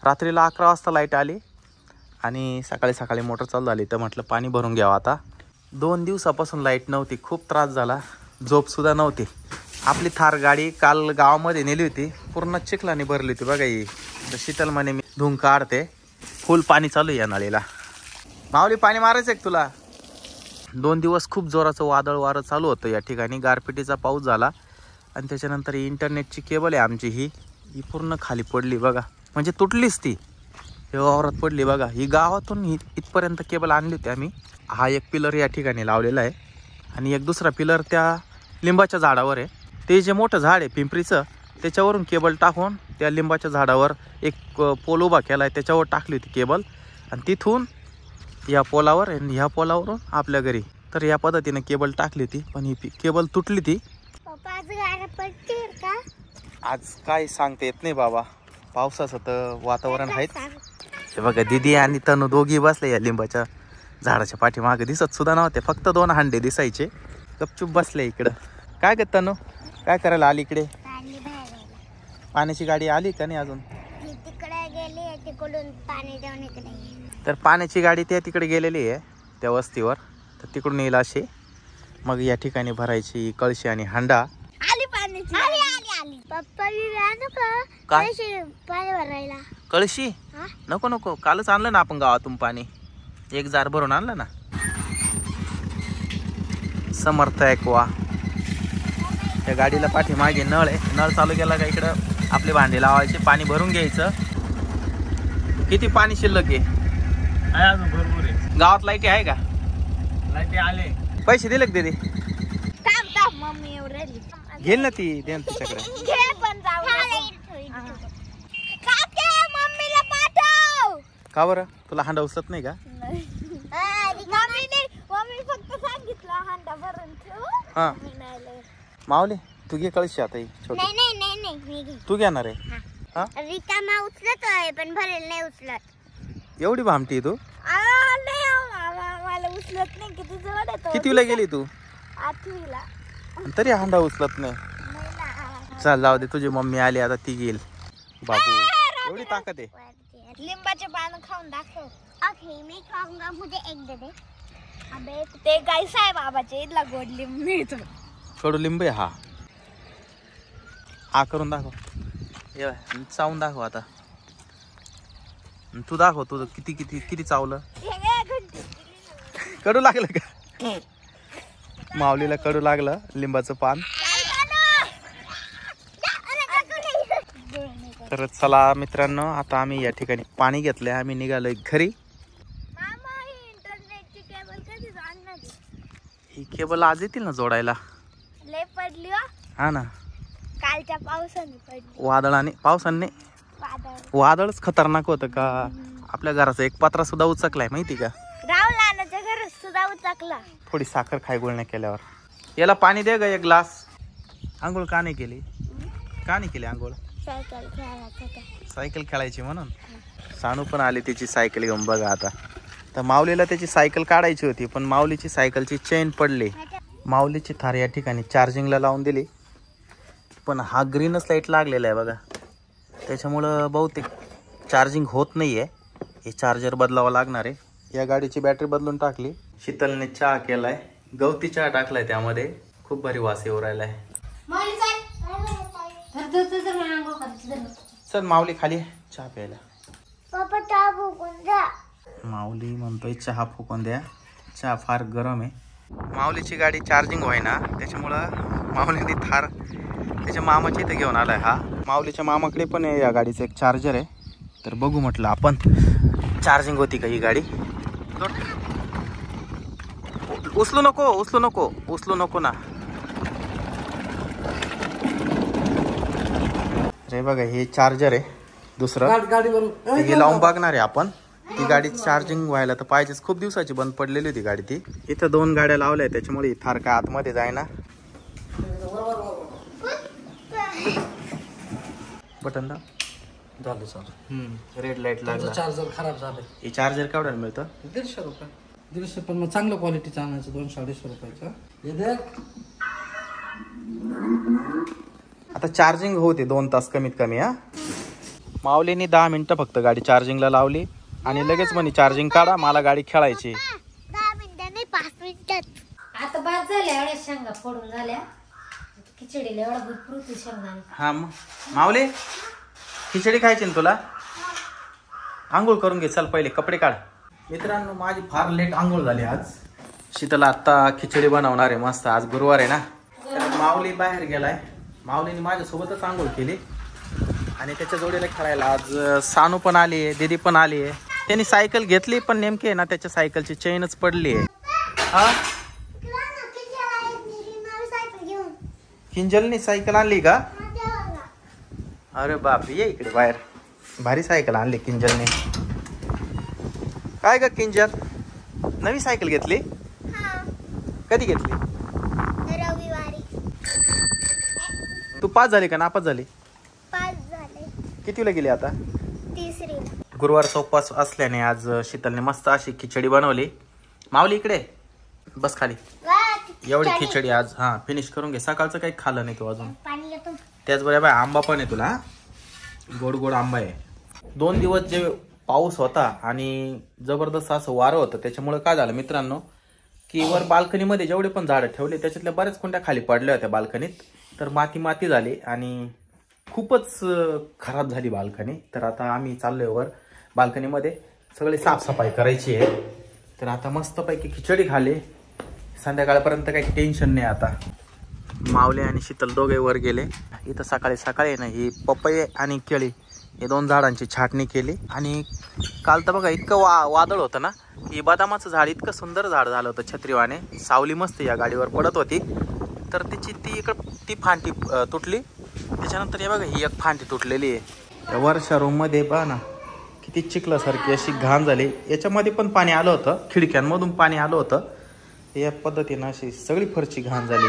रात्रीला 11 वाजता लाईट आली आणि सकाळी सकाळी मोटर चालू झाली, तर म्हटलं पाणी भरून घ्यावं. आता 2 दिवसापासून लाईट नव्हती, खूप त्रास झाला, झोपसुद्धा नव्हती. आपली थार गाडी काल गावामध्ये नेली होती, पूर्ण चिखलाने भरली होती बघा. ही शीतल म्हणे मी धुवून काढते, फुल पाणी चालू आहे या नळीला. माऊली पाणी मारायचं आहे तुला? 2 दिवस खूप जोराचं वादळ वारं चालू होतं या ठिकाणी, गारपिटीचा पाऊस झाला आणि त्याच्यानंतर इंटरनेटची केबल आहे आमची ही पूर्ण खाली पडली बघा, म्हणजे तुटलीच ती, हे वावरात पडली बघा. ही गावातून इथपर्यंत केबल आणली होती आम्ही. हा एक पिलर या ठिकाणी लावलेला आहे आणि एक दुसरा पिलर त्या लिंबाच्या झाडावर आहे. ते जे मोठं झाड आहे पिंपरीचं, त्याच्यावरून केबल टाकून त्या लिंबाच्या झाडावर एक पोल उभा केला आहे, त्याच्यावर टाकली होती केबल आणि तिथून या पोलावर आणि ह्या पोलावरून आपल्या घरी. तर या पद्धतीने केबल टाकली होती, पण ही केबल तुटली ती. आज काय सांगता येत नाही बाबा, पावसाचं तर वातावरण आहेच. हे बघा दीदी आणि तनू दोघी बसले या लिंबाच्या झाडाच्या पाठीमागे, दिसत सुद्धा नव्हते, फक्त 2 हांडे दिसायचे. गपचूप बसले इकडं. काय ग तनू, काय करायला आली इकडे? पाण्याची गाडी आली का नाही अजून? तर पाण्याची गाडी त्या तिकडे गेलेली आहे त्या वस्तीवर, तर तिकडून येईल अशी. मग या ठिकाणी भरायची कळशी आणि हांडा. आली पाण्याची आली पप्पा पाणी भरायला. कळशी नको नको, कालच आणलं ना आपण गावातून पाणी, 1 जार भरून आणलं ना. समर्थ ऐकवा. त्या गाडीला पाठीमागे नळ आहे, नळ चालू केला का इकडं आपले भांडे लावायचे, पाणी भरून घ्यायचं. किती पाणी शिल्लक आहे? अजून भरपूर आहे. गावात लाईटी आहे का? लाईटी आले. पैसे दिले का दीदी? मम्मी घेईल ना ती, दे ना तिच्याकडे. मम्मीला पाठव. का बरं, तुला हांडा उचलत नाही का? मम्मी फक्त सांगितलं हांडा भरून ठेव. हा माऊली तू घे कळशी आता ही छोटी. नाही तू घेणार आहे? हा रिकामा उचलतोय पण भरेल नाही उचलत. एवढी भामटी तू? मला उचलत नाही. किती जवळ येतो. कितवीला गेली तू? 8वीला. तरी हांडा उचलत नाही. चल जाऊ दे, तुझी मम्मी आली आता, ती घेईल. बाबू एवढी ताकद आहे. लिंबाचे पान खाऊन दाखव. ओके मी खाऊंगा, मुझे एक दे दे. अबे ते गाय साहेब बाबाचे इथला गोड लिंब मिळतो. कडू लिंब आहे हा करून दाखव. ये चावून दाखव आता. तू दाखव तुझं किती किती किती चावलं. कडू लागलं का? माऊलीला कडू लागलं लिंबाचं पान. तर चला मित्रांनो, आता आम्ही या ठिकाणी पाणी घेतलंय, आम्ही निघालोय घरी. ही केबल आज येतील ना जोडायला? लय पडली हा ना, कालच्या पावसाने पडली. वादळाने पावसाने. वादळच खतरनाक होतं का. आपल्या घराचा एक पत्रा सुद्धा उचकलाय माहिती का? राहुल नानाच्या घरात सुद्धा उचकला. थोडी साखर खाय गुळण्या केल्यावर. याला पाणी दे ग एक ग्लास. आंघोळ का नाही केली? का नाही केली आंघोळ? सायकल खेळायची म्हणून. सानू पण आली तिची सायकल घेऊन बघा आता. तर माऊलीला त्याची सायकल काढायची होती, पण माऊलीची सायकलची चेन पडली. माऊलीची थार या ठिकाणी चार्जिंगला लावून दिली, पण हा ग्रीनच लाईट लागलेला आहे बघा, त्याच्यामुळं बहुतेक चार्जिंग होत नाही आहे. हे चार्जर बदलावं लागणार आहे. या गाडीची बॅटरी बदलून टाकली. शीतलने चहा केलाय, गवती चहा टाकलाय त्यामध्ये, खूप भारी वास येऊ राहिलाय. चल माऊली खाली चहा प्यायला. माऊली म्हणतोय चहा फुकून द्या, चहा फार गरम आहे. माऊलीची गाडी चार्जिंग होईना, त्याच्यामुळं माऊलीने थार त्याच्या मामाच्या इथे घेऊन आलाय. हा माऊलीच्या मामाकडे पण आहे या गाडीचं एक चार्जर आहे, तर बघू म्हटलं आपण चार्जिंग होती का ही गाडी. उचलू नको उचलू नको उचलू नको ना रे. बघा हे चार्जर आहे दुसरं, हे लावून बघणार आहे आपण. ती गाडी चार्जिंग व्हायला तर पाहिजेच, खूप दिवसाची बंद पडलेली होती गाडी ती. इथं 2 गाड्या लावल्या त्याच्यामुळे थार का आतमध्ये जायना. बटन दाब झालं सर. रेड लाईट लागला. चार्जर खराब झालं. हे चार्जर केवढ्याला मिळतं? 150 रुपये. 150 पण मग चांगलं क्वालिटीचं आणायचं. 200-250 रुपयाचं. हे देख आता चार्जिंग होते 2 तास कमीत कमी. हा माऊलीने 10 मिनिटं फक्त गाडी चार्जिंगला लावली आणि लगेच म्हणे चार्जिंग काढा, मला गाडी खेळायची. 10 मिनिटं नाही 5 मिनिटात. आता बाद झाल्या एवढ्या शेंगा फोडून झाल्या. खिचडीला एवढा भरपूर होती शेंगदाणे. हा मग माऊली खिचडी खायची ना तुला? आंघोळ करून घे, चल पहिले कपडे काढ. मित्रांनो माझी फार लेट आंघोळ झाली आज. शीतला आत्ता खिचडी बनवणार आहे मस्त, आज गुरुवार आहे ना. तर माऊली बाहेर गेलाय. माऊलीने माझ्यासोबतच आंघोळ केली आणि त्याच्या जोडीला खेळायला आज सानू पण आली आहे, दीदी पण आली आहे. त्यांनी सायकल घेतली पण नेमकी आहे ना त्याच्या सायकलची चेनच पडली आहे. हा किंजलनी सायकल आणली का? अरे बाप, ये इकडे बाहेर. भारी सायकल आणली किंजलने. काय ग किंजल, नवी सायकल घेतली? कधी घेतली? रविवारी. तू पास झाली का नापास झाली? 5 झाले. कितीला गेली आता? 3रीला. गुरुवारचा उपवास असल्याने आज शीतलने मस्त अशी खिचडी बनवली. माऊली इकडे बस खाली. एवढी खिचडी आज हा फिनिश करून घे. सकाळचं काही खाल्लं नाही तू अजून. पाणी येतो. त्याचबरोबर आंबा पण आहे तुला, गोड गोड आंबा आहे. 2 दिवस जे पाऊस होता आणि जबरदस्त असं वारं होतं, त्याच्यामुळे काय झालं मित्रांनो की वर बाल्कनीमध्ये जेवढे पण झाडं ठेवले त्याच्यातल्या बऱ्याच कुंड्या खाली पडल्या होत्या बाल्कनीत. तर माती माती झाली आणि खूपच खराब झाली बाल्कनी. तर आता आम्ही चाललोय वर बाल्कनीमध्ये, सगळी साफसफाई करायची आहे. तर आता मस्तपैकी खिचडी खाली, संध्याकाळपर्यंत काही टेन्शन नाही आता. माऊली आणि शीतल दोघे वर गेले. इथं सकाळी सकाळी ना ही पपई आणि केळी हे 2 झाडांची छाटणी केली. आणि काल तर बघा इतकं वादळ होतं ना, ही बदामाचं झाड इतकं सुंदर झाड झालं होतं छत्रीवाने. सावली मस्त या गाडीवर पडत होती. तर त्याची ती फांटी तुटली. त्याच्यानंतर हे बघा ही एक फांटी तुटलेली आहे. वरच्या रूममध्ये बघा ना किती चिखलासारखी अशी घाण झाली. याच्यामध्ये पण पाणी आलं होतं, खिडक्यांमधून पाणी आलं होतं. या पद्धतीनं अशी सगळी फरची घाण झाली.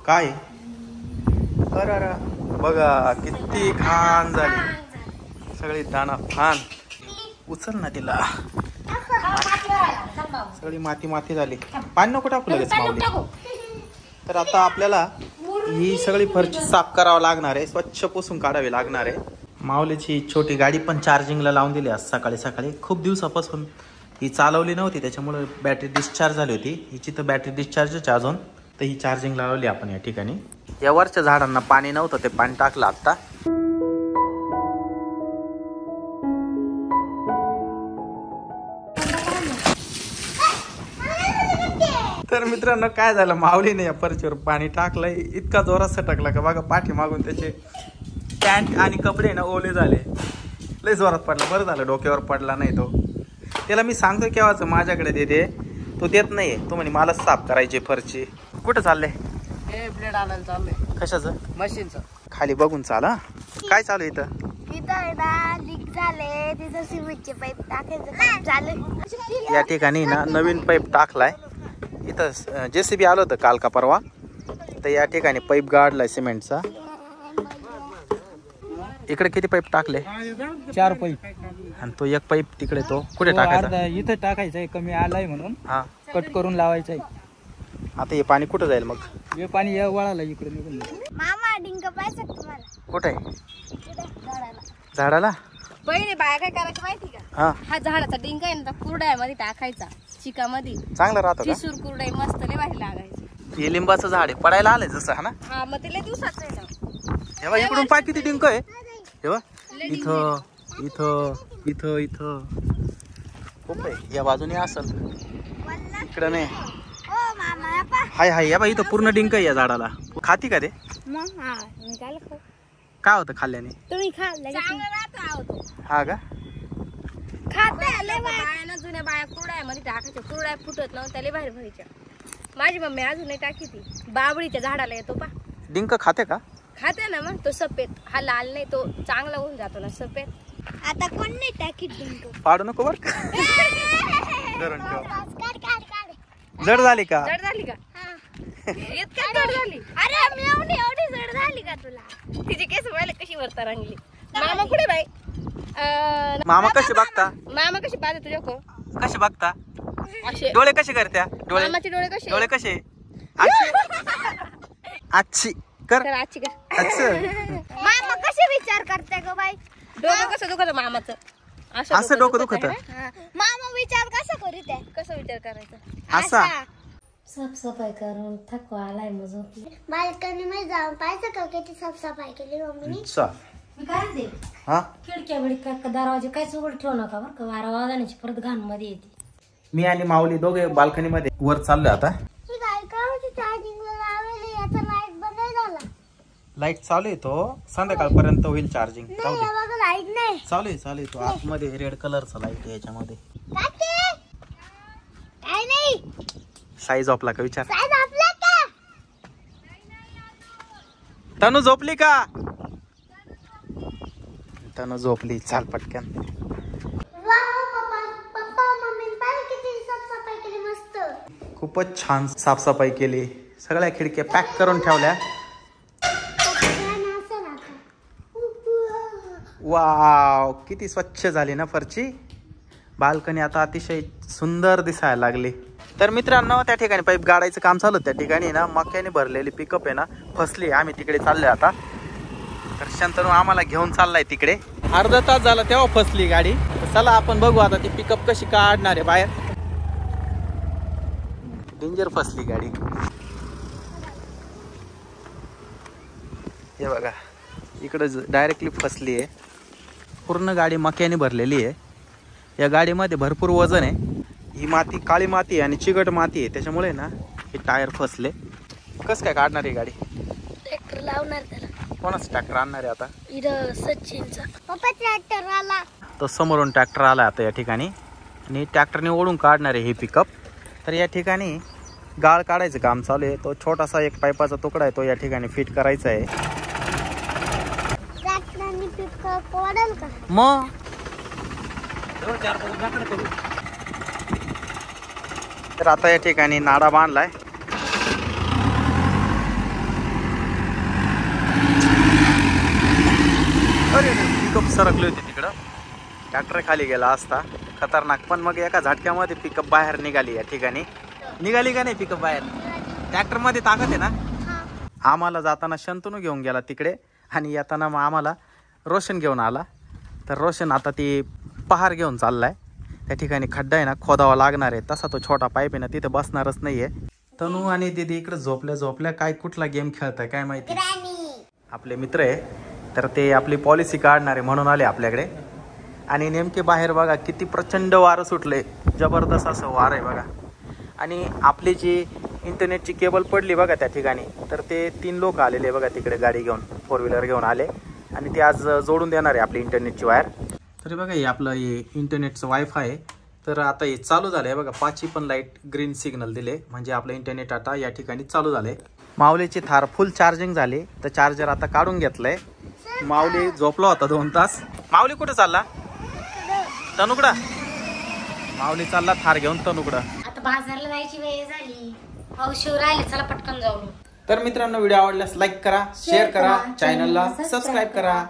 काय अरे बघा किती घाण झाली, सगळी दाना फान. उचल ना तिला. सगळी माती माती झाली. पाणी नको टाकू लगेच माऊली. तर आता आपल्याला ही सगळी फरची साफ करावं लागणार आहे, स्वच्छ पुसून काढावी लागणार आहे. माऊलीची छोटी गाडी पण चार्जिंगला लावून दिली आज सकाळी सकाळी. खूप दिवसापासून ही चालवली नव्हती, त्याच्यामुळे बॅटरी डिस्चार्ज झाली होती. हिची तर बॅटरी डिस्चार्जच अजून. तर ही चार्जिंग लावली आपण या ठिकाणी. या वरच्या झाडांना पाणी नव्हतं, ते पाणी टाकलं आता. तर मित्रांनो काय झालं, माऊलीने या फरशीवर पाणी टाकलंय. इतका जोरात सटकला का बघा पाठी मागून त्याचे पॅन्ट आणि कपडे ना ओले झाले. लय जोरात पडला. बरं झालं डोक्यावर पडला नाही तो. त्याला मी सांगतो केव्हाच माझ्याकडे दे, तो देत नाहीये. तो म्हणे मला साफ करायची फरची. कुठं चाललंय? हे ब्लेड आणायला चाललंय. कशाचं? मशीनचं. खाली बघून चाला. काय चालू इथं? इथं आहे ना लीक झाले, तिथं सिमेंटचे पाईप टाकायचं काम चालू. या ठिकाणी ना नवीन पाईप टाकलाय. इथं JCB आलं होतं काल का परवा, तर या ठिकाणी पाईप गाडलाय सिमेंटचा. इकडे किती पाईप टाकले? 4 पाईप. आणि तो एक पाईप तिकडे तो कुठे टाकायचा? इथं टाकायचं आहे, कमी आलाय म्हणून हा कट करून लावायचं आहे. आता हे पाणी कुठं जाईल मग? हे पाणी या वळाला इकडे निघून जाईल. मामा डिंक पाहिजे तुम्हाला? कुठे आहे? झाडाला. झाडाला? पहिले बाया काय करायचं माहिती का? हा हा झाडाचा डिंक आहे ना, कुरड्यामध्ये टाकायचा, चिकामध्ये चांगलं राहतं का? चिसूर कुरडाई मस्त लय भारी लागायची. हे लिंबाचं झाड आहे, पडायला आलंय जसं हा ना. हा मग ते लय दिवसाचं आहे ना. हे बघ इकडून पाय किती डिंक आहे. हे बघ इथं इथं इथं इथं खूप आहे. या बाजूने असल, इकडं नाही. ओ मामा पा. हाय हाय या बघ इथं पूर्ण डिंक आहे या झाडाला. खाती का ते? मग हा मी काय खाऊ? काय होतं खाल्ल्याने? तुम्ही खा लगेच. चांगलं राहतं आहो तो. हा का? खाते लय बाया ना जुन्या बाया कुरड्यामध्ये टाकायच्या, कुरड्या फुटत नव्हत्या, लय भारी व्हायच्या. माझी मम्मी अजूनही टाकी ती. बाबळीच्या झाडाला येतो पा. डिंक खाते का? खाते ना मग. तो सफेद, हा लाल नाही, तो चांगला होऊन जातो ना सफेद. आता कोण नाही टाकीत डिंक? पाडू नको बर का. धरून ठेव. काढ काढ काढ. जड झाली का? जड झाली का? हा. इतक्यात जड झाली. अरे मी एवढी जड झाली का तुला? तिची केस व्हायला कशी वरता रंगली. मामा कुठे बाई? मामा कशी बघता? मामा कशी पाहते तुझ्या? कशी बघता? असे डोळे कसे करत्या? डोळे मामाचे डोळे कसे? डोळे कसे? अच्छी अच्छी कर कर आजची कर. अच्छा मामा कसे विचार करते ग बाई? डोकं कसं दुखत मामाचं असं डोकं दुखत मामा विचार कसा करीत आहे? कसं विचार करायचा. असा साफसफाई करून थकवा आलाय मग झोपली. बाल्कनी मध्ये जाऊन पाहायचं का किती साफसफाई केली मम्मीने? अच्छा मी काय ते हा खिडक्या बिडक्या दरवाजे काहीच उघड ठेवू नका बरं का, वारा वाजाण्याची परत घाण मध्ये येते. मी आणि माऊली दोघे बाल्कनी मध्ये वर चाललोय आता. ही गाय का होती चार्जिंगला लावलेली, याचा लाईट बंद नाही झाला. लाईट चालू आहे तो संध्याकाळपर्यंत होईल चार्जिंग. जाऊ नाही दे हे बघा लाईट नाही. चालू आहे तो आतमध्ये रेड कलरचा लाईट आहे याच्यामध्ये. काकी काय नाही साईज ऑफला का विचार. साहेब आपला का? तनू झोपली का? तनू झोपली. चाल पटकन. वाव पप्पा मम्मीने पाहिलं किती साफसफाई केली मस्त. खूपच छान साफसफाई केली. सगळ्या खिडक्या पॅक करून ठेवल्या. वाव किती स्वच्छ झाली ना फरची. बाल्कनी आता अतिशय सुंदर दिसायला लागली. तर मित्रांनो त्या ठिकाणी पाईप गाडायचं काम चालू. त्या ठिकाणी ना मक्याने भरलेली पिकअप आहे ना फसली. आम्ही तिकडे चाललोय आता. तर शंतनू आम्हाला घेऊन चाललाय तिकडे. अर्धा तास झाला तेव्हा फसली गाडी. चला आपण बघू आता ती पिकअप कशी काढणार आहे बाहेर. डेंजर फसली गाडी. हे बघा इकडे डायरेक्टली फसली आहे. पूर्ण गाडी मक्याने भरलेली आहे. या गाडीमध्ये भरपूर वजन आहे. ही माती काळी माती आहे आणि चिकट माती आहे त्याच्यामुळे ना हे टायर फसले. कसं काय काढणार आहे गाडी? ट्रॅक्टर लावणार त्याला. कोणाच ट्रॅक्टर आणणार आहे आता? इथं सचिनचा. पप्पा ट्रॅक्टर आला. तो समोरून ट्रॅक्टर आला आता या ठिकाणी आणि ट्रॅक्टरने ओढून काढणार आहे हे पिकअप. तर या ठिकाणी गाळ काढायचं काम चालू आहे. तो छोटासा एक पाईपाचा तुकडा आहे तो या ठिकाणी फिट करायचा आहे. ट्रॅक्टरने पिकअप वाढेल का? मग तर आता या ठिकाणी नाडा बांधलाय. अरे पिकअप सरकली होती तिकडं. ट्रॅक्टर खाली गेला असता खतरनाक. पण मग एका झटक्यामध्ये पिकअप बाहेर निघाली. या ठिकाणी निघाली का नाही पिकअप बाहेर? ट्रॅक्टर मध्ये ताकद आहे ना. आम्हाला जाताना शंतनू घेऊन गेला तिकडे आणि येताना मग आम्हाला रोशन घेऊन आला. तर रोशन आता ती पहार घेऊन चाललाय. त्या ठिकाणी खड्डा आहे ना खोदावा लागणार आहे. तसा तो छोटा पाईप आहे ना तिथे बसणारच नाहीये. तनू आणि दीदी इकडे झोपल्या काय कुठला गेम खेळताय काय माहिती. आपले मित्र आहे तर ते आपली पॉलिसी काढणार आहे म्हणून आले आपल्याकडे. आणि नेमके बाहेर बघा किती प्रचंड वारं सुटले. जबरदस्त असं वारं आहे बघा. आणि आपली जी इंटरनेटची केबल पडली बघा त्या ठिकाणी. तर ते 3 लोक आलेले बघा तिकडे गाडी घेऊन 4 व्हीलर घेऊन आले आणि ते आज जोडून देणार आहे आपली इंटरनेटची वायर. तरी बघा हे आपलं हे इंटरनेटचं वायफाय आहे. तर आता हे चालू झालं आहे बघा. 5 पण लाईट ग्रीन सिग्नल दिले म्हणजे आपलं इंटरनेट आता या ठिकाणी चालू झालंय. माऊलीची थार फुल चार्जिंग झाली तर चार्जर आता काढून घेतलंय. माऊली झोपला होता 2 तास. माऊली कुठे चालला? तनुकडा. माऊली चालला थार घेऊन तनुकडा. आता बाजारला जायची वेळ झाली. पाऊस शिव राहिले, चला पटकन जाऊ. तर मित्रांनो व्हिडिओ आवडल्यास लाईक करा, शेअर करा, चॅनलला सबस्क्राईब करा.